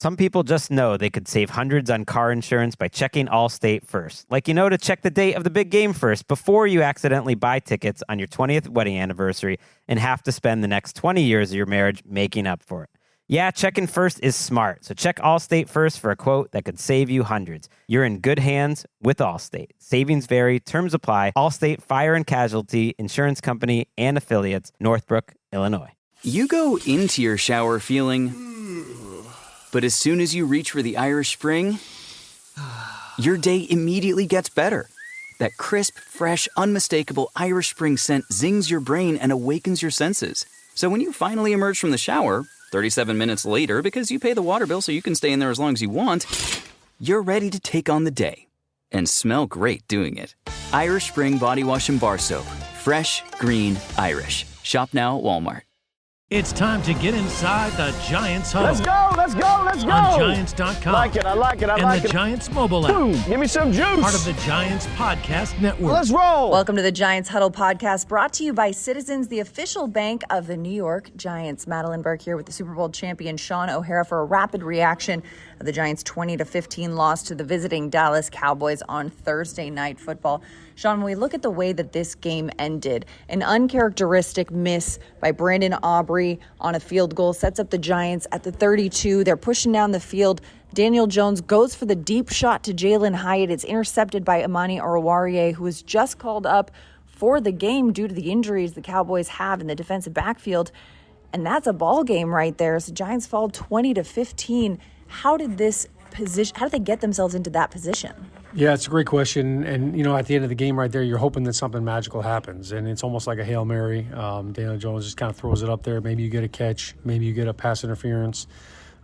Some people just know they could save hundreds on car insurance by checking Allstate first. Like, to check the date of the big game first before you accidentally buy tickets on your 20th wedding anniversary and have to spend the next 20 years of your marriage making up for it. Yeah, checking first is smart. So check Allstate first for a quote that could save you hundreds. You're in good hands with Allstate. Savings vary. Terms apply. Allstate Fire and Casualty Insurance Company and Affiliates, Northbrook, Illinois. You go into your shower feeling... But as soon as you reach for the Irish Spring, your day immediately gets better. That crisp, fresh, unmistakable Irish Spring scent zings your brain and awakens your senses. So when you finally emerge from the shower, 37 minutes later, because you pay the water bill so you can stay in there as long as you want, you're ready to take on the day. And smell great doing it. Irish Spring Body Wash and Bar Soap. Fresh, green, Irish. Shop now at Walmart. It's time to get inside the Giants Huddle. Let's go, let's go, let's go. On Giants.com. I like it. And the Giants mobile app. Boom, give me some juice. Part of the Giants Podcast Network. Let's roll. Welcome to the Giants Huddle podcast, brought to you by Citizens, the official bank of the New York Giants. Madelyn, Burke here with the Super Bowl champion Shaun O'Hara for a rapid reaction of the Giants' 20-15 loss to the visiting Dallas Cowboys on Thursday Night Football. Shaun, when we look at the way that this game ended, an uncharacteristic miss by Brandon Aubrey on a field goal sets up the Giants at the 32. They're pushing down the field. Daniel Jones goes for the deep shot to Jalen Hyatt. It's intercepted by Amani Oruwariye, who was just called up for the game due to the injuries the Cowboys have in the defensive backfield. And that's a ball game right there. So Giants fall 20-15. How did they get themselves into that position? Yeah, it's a great question. And, at the end of the game right there, you're hoping that something magical happens. And it's almost like a Hail Mary. Daniel Jones just kind of throws it up there. Maybe you get a catch. Maybe you get a pass interference.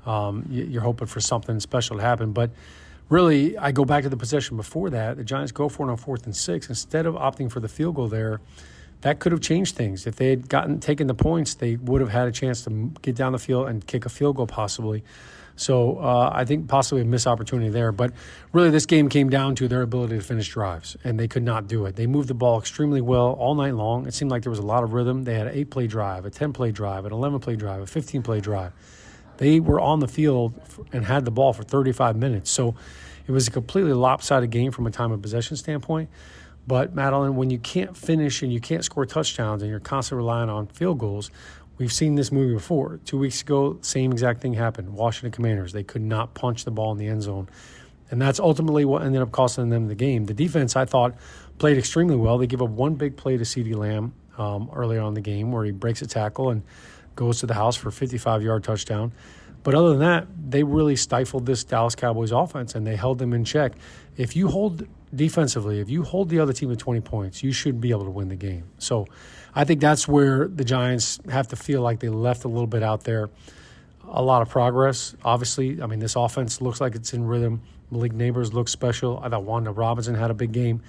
You're hoping for something special to happen. But really, I go back to the possession before that. The Giants go for it on 4th and 6. Instead of opting for the field goal there, that could have changed things. If they had taken the points, they would have had a chance to get down the field and kick a field goal possibly. So I think possibly a missed opportunity there. But really this game came down to their ability to finish drives, and they could not do it. They moved the ball extremely well all night long. It seemed like there was a lot of rhythm. They had an 8-play drive, a 10-play drive, an 11-play drive, a 15-play drive. They were on the field and had the ball for 35 minutes. So it was a completely lopsided game from a time of possession standpoint. But, Madelyn, when you can't finish and you can't score touchdowns and you're constantly relying on field goals, we've seen this movie before. 2 weeks ago, same exact thing happened. Washington Commanders, they could not punch the ball in the end zone. And that's ultimately what ended up costing them the game. The defense, I thought, played extremely well. They give up one big play to CeeDee Lamb earlier on in the game where he breaks a tackle and goes to the house for a 55-yard touchdown. But other than that, they really stifled this Dallas Cowboys offense, and they held them in check. If you hold defensively, if you hold the other team to 20 points, you should be able to win the game. So I think that's where the Giants have to feel like they left a little bit out there. A lot of progress, obviously. I mean, this offense looks like it's in rhythm. Malik Neighbors looks special. I thought Wanda Robinson had a big game.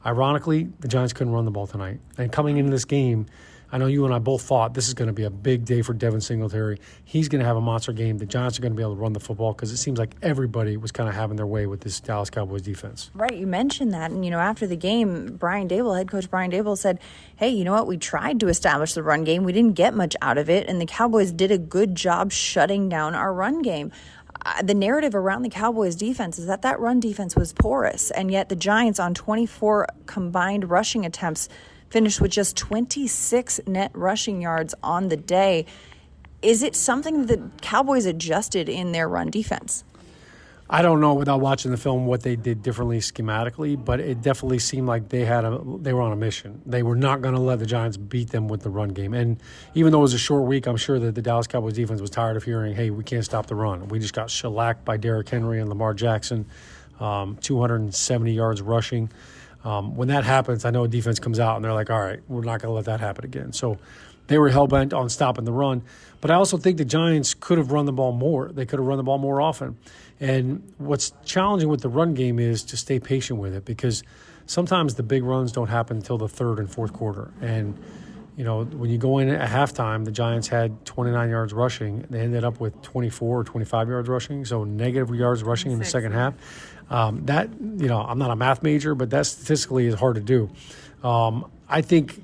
Ironically, the Giants couldn't run the ball tonight. And coming into this game, I know you and I both thought this is going to be a big day for Devin Singletary. He's going to have a monster game. The Giants are going to be able to run the football because it seems like everybody was kind of having their way with this Dallas Cowboys defense. Right, you mentioned that. And, after the game, head coach Brian Dable said, hey, you know what, we tried to establish the run game. We didn't get much out of it, and the Cowboys did a good job shutting down our run game. The narrative around the Cowboys defense is that run defense was porous, and yet the Giants on 24 combined rushing attempts finished with just 26 net rushing yards on the day. Is it something that the Cowboys adjusted in their run defense? I don't know without watching the film what they did differently schematically, but it definitely seemed like they were on a mission. They were not going to let the Giants beat them with the run game. And even though it was a short week, I'm sure that the Dallas Cowboys defense was tired of hearing, hey, we can't stop the run. We just got shellacked by Derrick Henry and Lamar Jackson, 270 yards rushing. When that happens, I know a defense comes out and they're like, all right, we're not going to let that happen again. So they were hell-bent on stopping the run. But I also think the Giants could have run the ball more. They could have run the ball more often. And what's challenging with the run game is to stay patient with it, because sometimes the big runs don't happen until the third and fourth quarter. And, when you go in at halftime, the Giants had 29 yards rushing. They ended up with 24 or 25 yards rushing, so negative yards rushing in the second half. I'm not a math major, but that statistically is hard to do. I think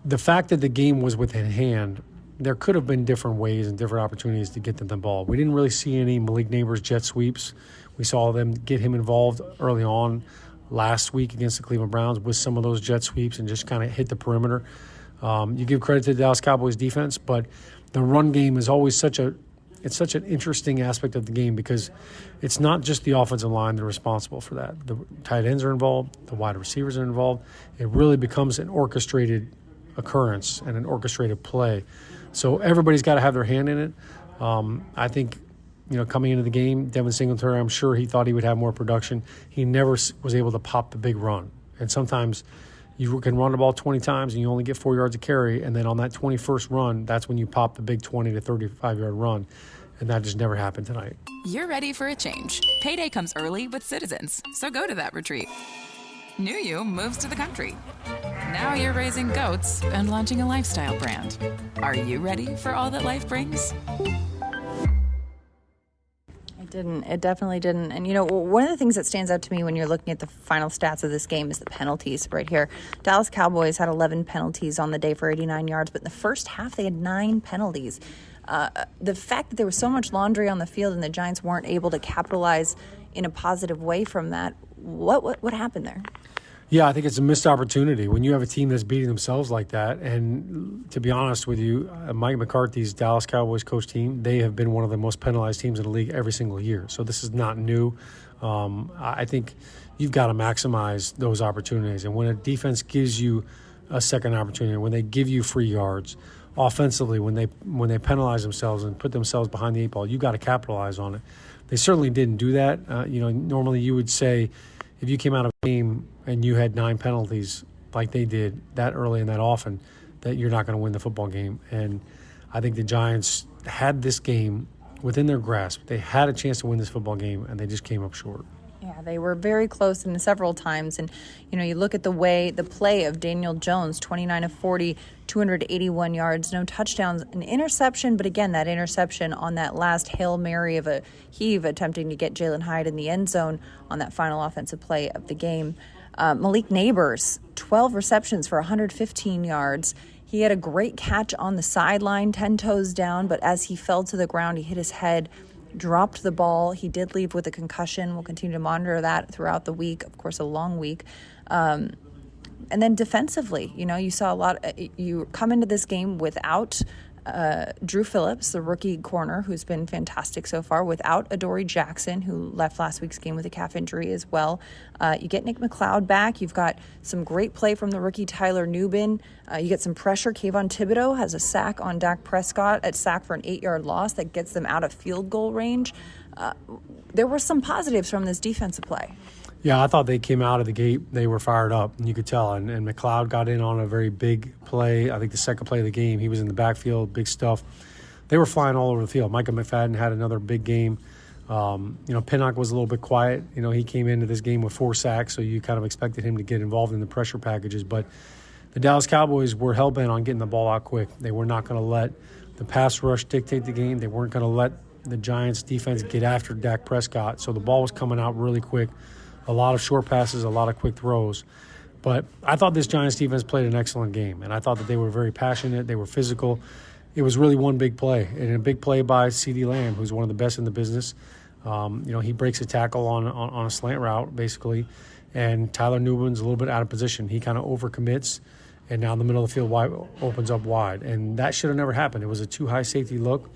the fact that the game was within hand there could have been different ways and different opportunities to get them the ball. We didn't really see any Malik Neighbors jet sweeps. We saw them get him involved early on last week against the Cleveland Browns with some of those jet sweeps and just kind of hit the perimeter. You give credit to the Dallas Cowboys defense, but the run game is always such an interesting aspect of the game because it's not just the offensive line that are responsible for that. The tight ends are involved. The wide receivers are involved. It really becomes an orchestrated occurrence and an orchestrated play. So everybody's got to have their hand in it. I think, coming into the game, Devin Singletary, I'm sure he thought he would have more production. He never was able to pop the big run. And sometimes you can run the ball 20 times and you only get 4 yards of carry, and then on that 21st run, that's when you pop the big 20 to 35-yard run. And that just never happened tonight. You're ready for a change. Payday comes early with Citizens, so go to that retreat. New you moves to the country. Now you're raising goats and launching a lifestyle brand. Are you ready for all that life brings? It definitely didn't. And, one of the things that stands out to me when you're looking at the final stats of this game is the penalties right here. Dallas Cowboys had 11 penalties on the day for 89 yards, but in the first half they had 9 penalties. The fact that there was so much laundry on the field and the Giants weren't able to capitalize in a positive way from that, what happened there? Yeah, I think it's a missed opportunity when you have a team that's beating themselves like that. And to be honest with you, Mike McCarthy's Dallas Cowboys coach team, they have been one of the most penalized teams in the league every single year. So this is not new. I think you've got to maximize those opportunities. And when a defense gives you a second opportunity, when they give you free yards, offensively, when they penalize themselves and put themselves behind the 8 ball, you got to capitalize on it. They certainly didn't do that. Normally you would say if you came out of a game and you had 9 penalties like they did that early and that often, that you're not going to win the football game. And I think the Giants had this game within their grasp. They had a chance to win this football game, and they just came up short. Yeah, they were very close and several times. And, you look at the play of Daniel Jones, 29 of 40, 281 yards, no touchdowns, an interception. But again, that interception on that last Hail Mary of a heave attempting to get Jalen Hyde in the end zone on that final offensive play of the game. Malik Neighbors, 12 receptions for 115 yards. He had a great catch on the sideline, 10 toes down, but as he fell to the ground, he hit his head, dropped the ball. He did leave with a concussion. We'll continue to monitor that throughout the week. Of course, a long week. And then defensively, you saw a lot. You come into this game without Drew Phillips, the rookie corner, who's been fantastic so far, without Adoree Jackson, who left last week's game with a calf injury as well. You get Nick McLeod back. You've got some great play from the rookie Tyler Nubin. You get some pressure. Kayvon Thibodeau has a sack on Dak Prescott, a sack for an 8-yard loss that gets them out of field goal range. There were some positives from this defensive play. Yeah, I thought they came out of the gate. They were fired up, and you could tell. And McLeod got in on a very big play. I think the second play of the game, he was in the backfield, big stuff. They were flying all over the field. Micah McFadden had another big game. Pinnock was a little bit quiet. He came into this game with 4 sacks, so you kind of expected him to get involved in the pressure packages. But the Dallas Cowboys were hell-bent on getting the ball out quick. They were not going to let the pass rush dictate the game. They weren't going to let the Giants' defense get after Dak Prescott. So the ball was coming out really quick. A lot of short passes, a lot of quick throws. But I thought this Giants defense played an excellent game, and I thought that they were very passionate. They were physical. It was really one big play, and a big play by CeeDee Lamb, who's one of the best in the business. He breaks a tackle on a slant route, basically, and Tyler Nubin's a little bit out of position. He kind of overcommits, and now in the middle of the field opens up wide. And that should have never happened. It was a too high safety look.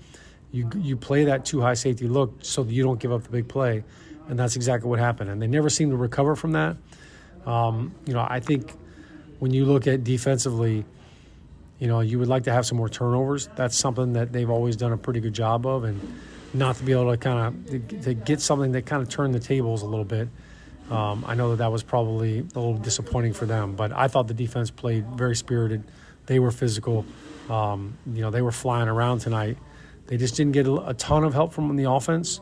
You play that too high safety look so that you don't give up the big play. And that's exactly what happened. And they never seem to recover from that. I think when you look at defensively, you would like to have some more turnovers. That's something that they've always done a pretty good job of. And not to be able to get something that kind of turned the tables a little bit. I know that was probably a little disappointing for them. But I thought the defense played very spirited. They were physical. They were flying around tonight. They just didn't get a ton of help from the offense.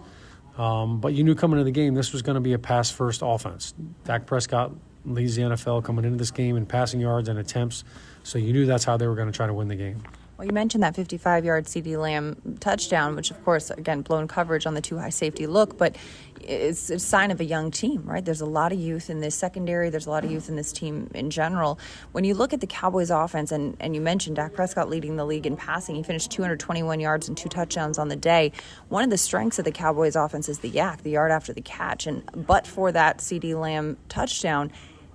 But you knew coming into the game this was going to be a pass-first offense. Dak Prescott leads the NFL coming into this game in passing yards and attempts, so you knew that's how they were going to try to win the game. Well, you mentioned that 55-yard CD Lamb touchdown, which, of course, again, blown coverage on the too high safety look, but it's a sign of a young team, right? There's a lot of youth in this secondary. There's a lot of youth in this team in general. When you look at the Cowboys offense, and you mentioned Dak Prescott leading the league in passing, he finished 221 yards and 2 touchdowns on the day. One of the strengths of the Cowboys offense is the yak, the yard after the catch. And but for that CD Lamb touchdown,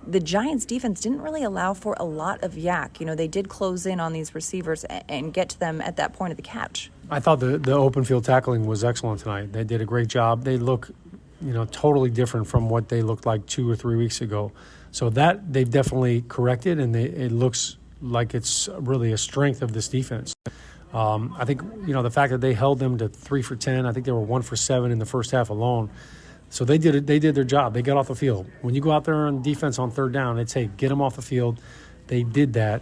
the Giants defense didn't really allow for a lot of yak. You know, they did close in on these receivers and get to them at that point of the catch. I thought the open field tackling was excellent tonight. They did a great job. They look, totally different from what they looked like 2 or 3 weeks ago. So that they've definitely corrected, and it looks like it's really a strength of this defense. I think, the fact that they held them to 3 for 10, I think they were 1 for 7 in the first half alone. So they did it. They did their job. They got off the field. When you go out there on defense on third down, it's, hey, get them off the field. They did that.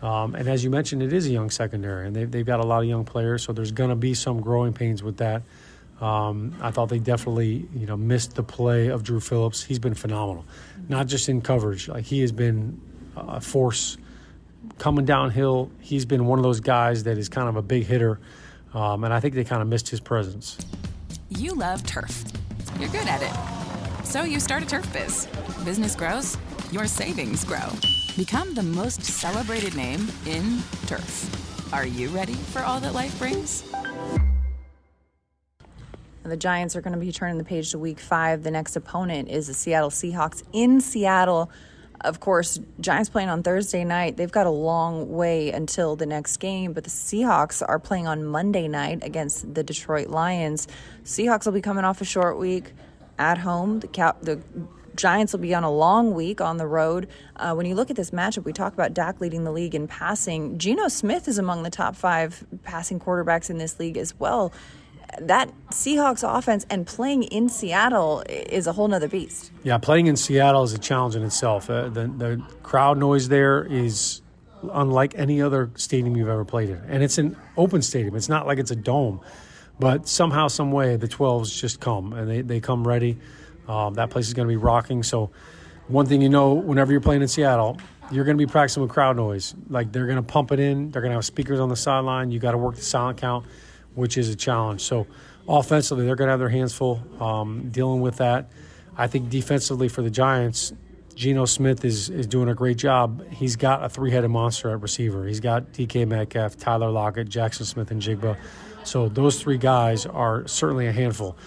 And as you mentioned, it is a young secondary, and they've got a lot of young players, so there's going to be some growing pains with that. I thought they definitely, missed the play of Drew Phillips. He's been phenomenal, not just in coverage. Like, he has been a force coming downhill. He's been one of those guys that is kind of a big hitter, and I think they kind of missed his presence. You love turf. You're good at it. So you start a turf biz. Business grows, your savings grow. Become the most celebrated name in turf. Are you ready for all that life brings? The Giants are going to be turning the page to Week 5. The next opponent is the Seattle Seahawks in Seattle. Of course, Giants playing on Thursday night. They've got a long way until the next game, but the Seahawks are playing on Monday night against the Detroit Lions. Seahawks will be coming off a short week at home. The Giants will be on a long week on the road. When you look at this matchup, we talk about Dak leading the league in passing. Geno Smith is among the top 5 passing quarterbacks in this league as well. That Seahawks offense and playing in Seattle is a whole nother beast. Yeah, playing in Seattle is a challenge in itself. The crowd noise there is unlike any other stadium you've ever played in. And it's an open stadium. It's not like it's a dome. But somehow, some way, the 12s just come, and they come ready. That place is going to be rocking. So one thing whenever you're playing in Seattle, you're going to be practicing with crowd noise. Like, they're going to pump it in. They're going to have speakers on the sideline. You got to work the silent count, which is a challenge. So offensively, they're going to have their hands full dealing with that. I think defensively for the Giants, Geno Smith is doing a great job. He's got a 3-headed monster at receiver. He's got DK Metcalf, Tyler Lockett, Jackson Smith, and Jigba. So those 3 guys are certainly a handful.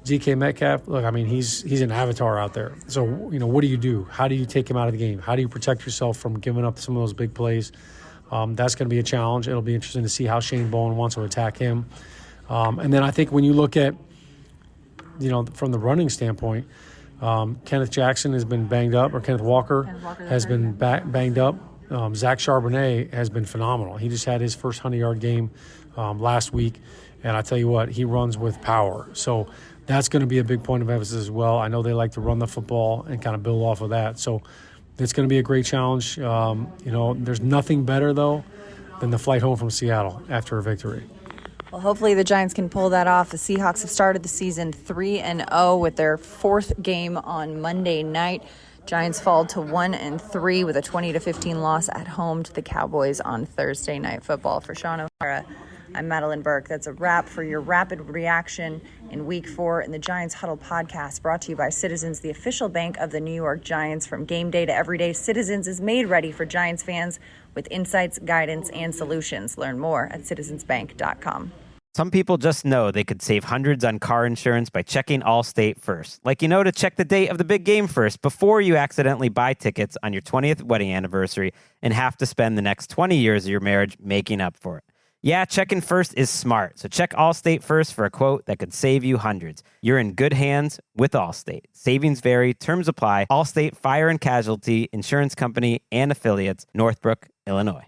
DK Metcalf, look, I mean, he's an avatar out there. So, what do you do? How do you take him out of the game? How do you protect yourself from giving up some of those big plays? That's going to be a challenge. It'll be interesting to see how Shane Bowen wants to attack him. And then I think when you look at, from the running standpoint, Kenneth Jackson has been banged up, or Kenneth Walker has been banged up. Zach Charbonnet has been phenomenal. He just had his first 100-yard game last week, and I tell you what, he runs with power. So that's going to be a big point of emphasis as well. I know they like to run the football and kind of build off of that. So it's going to be a great challenge. There's nothing better, though, than the flight home from Seattle after a victory. Well, hopefully the Giants can pull that off. The Seahawks have started the season 3-0 with their 4th game on Monday night. Giants fall to 1-3 with a 20-15 loss at home to the Cowboys on Thursday Night Football. For Shaun O'Hara, I'm Madelyn Burke. That's a wrap for your rapid reaction in Week 4 in the Giants Huddle podcast, brought to you by Citizens, the official bank of the New York Giants. From game day to every day, Citizens is made ready for Giants fans with insights, guidance, and solutions. Learn more at citizensbank.com. Some people just know they could save hundreds on car insurance by checking Allstate first. Like, to check the date of the big game first before you accidentally buy tickets on your 20th wedding anniversary and have to spend the next 20 years of your marriage making up for it. Yeah, checking first is smart. So check Allstate first for a quote that could save you hundreds. You're in good hands with Allstate. Savings vary. Terms apply. Allstate Fire and Casualty Insurance Company and Affiliates, Northbrook, Illinois.